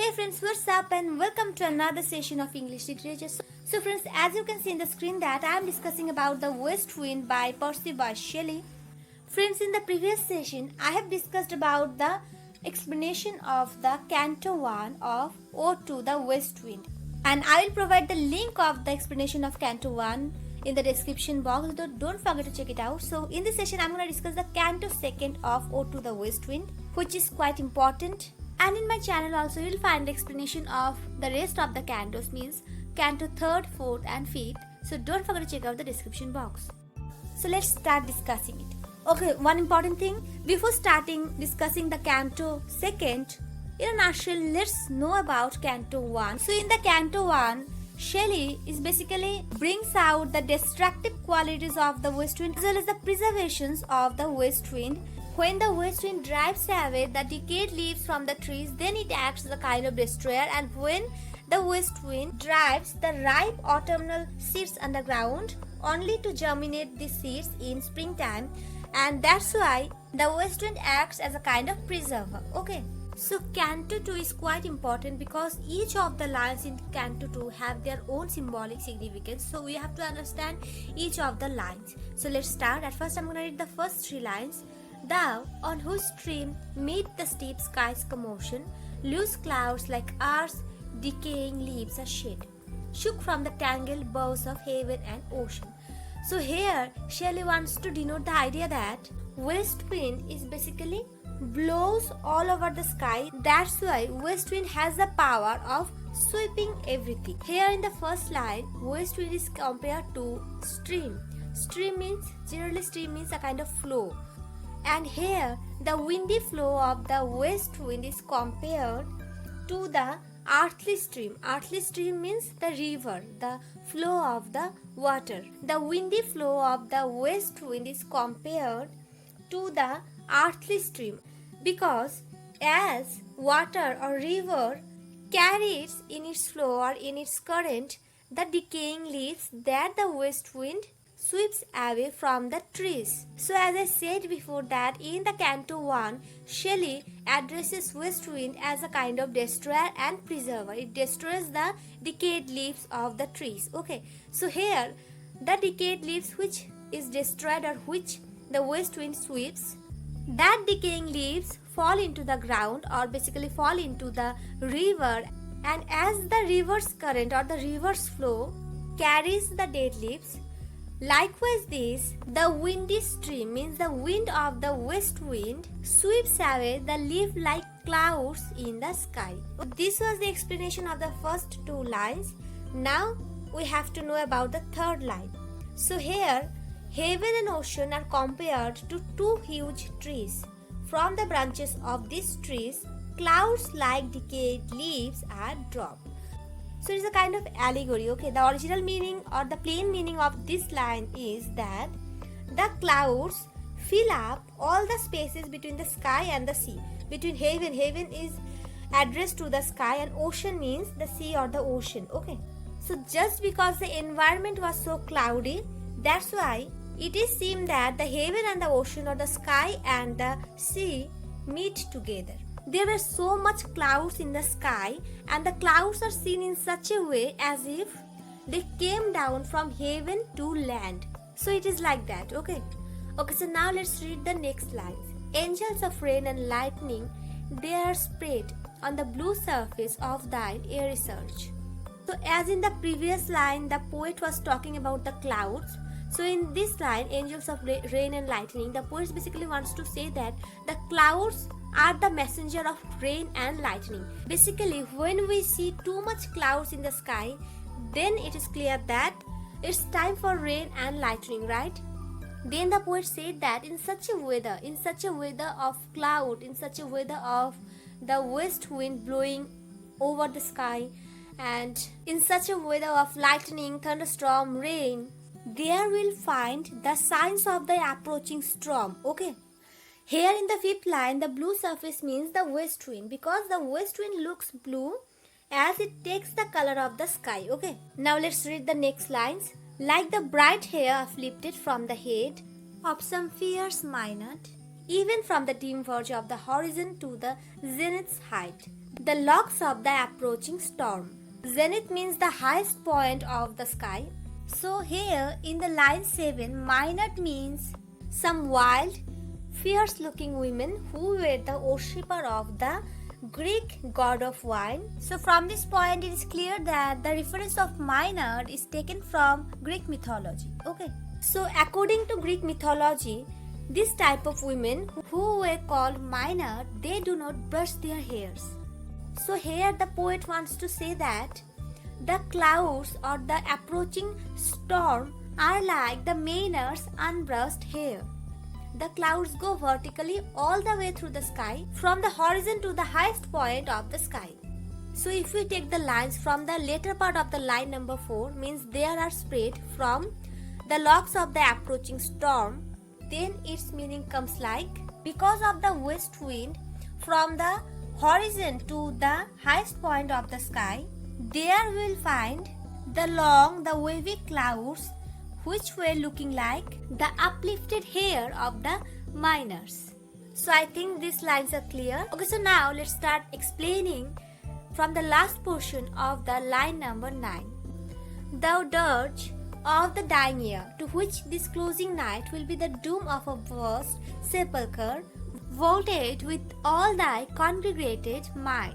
Hey friends, what's up and welcome to another session of English literature. So friends, as you can see in the screen that I am discussing about The West Wind by Percy Bysshe Shelley. Friends, in the previous session, I have discussed about the explanation of the Canto I of Ode to the West Wind. And I will provide the link of the explanation of Canto I in the description box. So don't forget to check it out. So in this session, I'm going to discuss the Canto II of Ode to the West Wind, which is quite important. And in my channel also you will find the explanation of the rest of the cantos, means Canto 3rd, 4th and 5th. So don't forget to check out the description box. So let's start discussing it. Okay, one important thing before starting discussing the Canto 2nd, in a nutshell, let's know about Canto 1. So in the Canto 1, Shelley is basically brings out the destructive qualities of the west wind as well as the preservations of the west wind. When the west wind drives away the decayed leaves from the trees, then it acts as a kind of destroyer, and when the west wind drives the ripe autumnal seeds underground, only to germinate the seeds in springtime, and that's why the west wind acts as a kind of preserver. Okay. So Canto 2 is quite important because each of the lines in Canto 2 have their own symbolic significance. So we have to understand each of the lines. So let's start. At first I'm going to read the first three lines. Thou, on whose stream meet the steep sky's commotion, loose clouds like ours, decaying leaves are shed, shook from the tangled boughs of heaven and ocean. So here Shelley wants to denote the idea that west wind is basically blows all over the sky. That's why west wind has the power of sweeping everything. Here in the first line, west wind is compared to stream. Stream means a kind of flow. And here the windy flow of the west wind is compared to the earthly stream. Earthly stream means the river, the flow of the water. The windy flow of the west wind is compared to the earthly stream, because as water or river carries in its flow or in its current the decaying leaves that the west wind sweeps away from the trees. So as I said before that in the Canto 1, Shelley addresses west wind as a kind of destroyer and preserver. It destroys the decayed leaves of the trees. Okay, so here the decayed leaves which is destroyed or which the west wind sweeps, that decaying leaves fall into the ground or basically fall into the river, and as the river's current or the river's flow carries the dead leaves, likewise this the windy stream, means the wind of the west wind, sweeps away the leaf-like clouds in the sky. This was the explanation of the first two lines. Now we have to know about the third line. So here heaven and ocean are compared to two huge trees. From the branches of these trees, clouds like decayed leaves are dropped. So it is a kind of allegory. Okay, the original meaning or the plain meaning of this line is that the clouds fill up all the spaces between the sky and the sea. Between heaven is addressed to the sky, and ocean means the sea or the ocean. Okay, so just because the environment was so cloudy, that's why it is seen that the heaven and the ocean or the sky and the sea meet together. There were so much clouds in the sky, and the clouds are seen in such a way as if they came down from heaven to land. So it is like that. Okay, so now let's read the next lines. Angels of rain and lightning, they are spread on the blue surface of thine airy surge. So as in the previous line the poet was talking about the clouds, so in this line, angels of rain and lightning, the poet basically wants to say that the clouds are the messenger of rain and lightning. Basically, when we see too much clouds in the sky, then it is clear that it's time for rain and lightning, right? Then the poet said that in such a weather of cloud, in such a weather of the west wind blowing over the sky, and in such a weather of lightning, thunderstorm, rain, there will find the signs of the approaching storm. Okay, here in the fifth line the blue surface means the west wind, because the west wind looks blue as it takes the color of the sky. Okay, now let's read the next lines. Like the bright hair uplifted from the head of some fierce minot, even from the dim verge of the horizon to the zenith's height, the locks of the approaching storm. Zenith means the highest point of the sky. So here in the line 7, Minot means some wild, fierce looking women who were the worshipper of the Greek god of wine. So from this point it is clear that the reference of Minot is taken from Greek mythology. Okay. So according to Greek mythology, this type of women who were called Minot, they do not brush their hairs. So here the poet wants to say that the clouds or the approaching storm are like the Minots' unbrushed hair. The clouds go vertically all the way through the sky from the horizon to the highest point of the sky. So if we take the lines from the later part of the line number 4, means they are spread from the locks of the approaching storm, then its meaning comes like, because of the west wind from the horizon to the highest point of the sky, there we'll find the wavy clouds which were looking like the uplifted hair of the miners. So I think these lines are clear. Okay, so now let's start explaining from the last portion of the line number 9. Thou dirge of the dying year, to which this closing night will be the doom of a vast sepulchre, vaulted with all thy congregated might,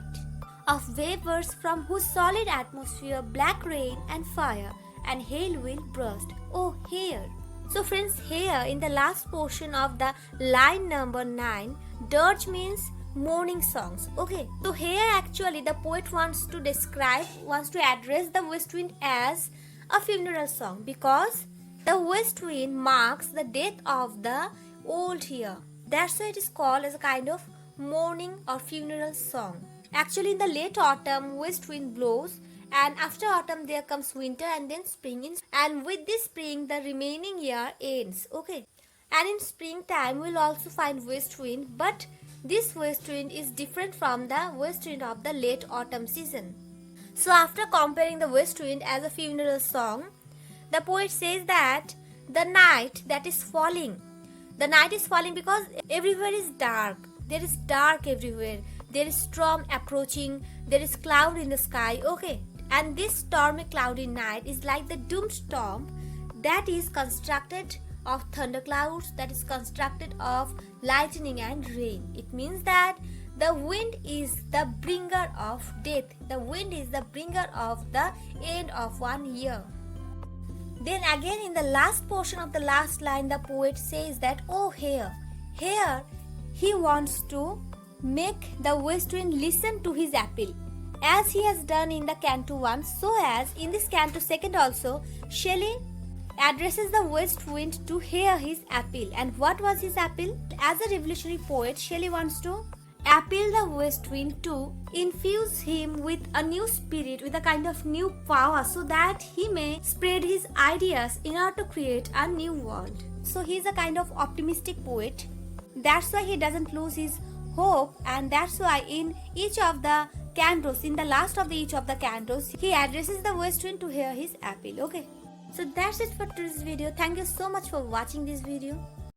of vapors from whose solid atmosphere black rain and fire and hail will burst. Oh, here! So friends, here in the last portion of the line number 9, dirge means mourning songs. Okay, so here actually the poet wants to address the west wind as a funeral song, because the west wind marks the death of the old year. That's why it is called as a kind of mourning or funeral song. Actually in the late autumn, west wind blows, and after autumn there comes winter and then spring. And with this spring the remaining year ends. Okay, and in springtime we'll also find west wind, but this west wind is different from the west wind of the late autumn season. So after comparing the west wind as a funeral song, the poet says that the night is falling because everywhere is dark. There is dark everywhere. There is storm approaching. There is cloud in the sky. Okay, and this stormy cloudy night is like the doomed storm that is constructed of thunderclouds, that is constructed of lightning and rain. It means that the wind is the bringer of death. The wind is the bringer of the end of one year. Then again in the last portion of the last line, the poet says that, oh, here he wants to make the west wind listen to his appeal, as he has done in the Canto I, so as in this Canto II also, Shelley addresses the west wind to hear his appeal. And what was his appeal? As a revolutionary poet, Shelley wants to appeal the west wind to infuse him with a new spirit, with a kind of new power, so that he may spread his ideas in order to create a new world. So he is a kind of optimistic poet. That's why he doesn't lose his hope, and that's why in each of the cantos, in the last of each of the cantos, he addresses the west wind to hear his appeal. Okay, so that's it for today's video. Thank you so much for watching this video.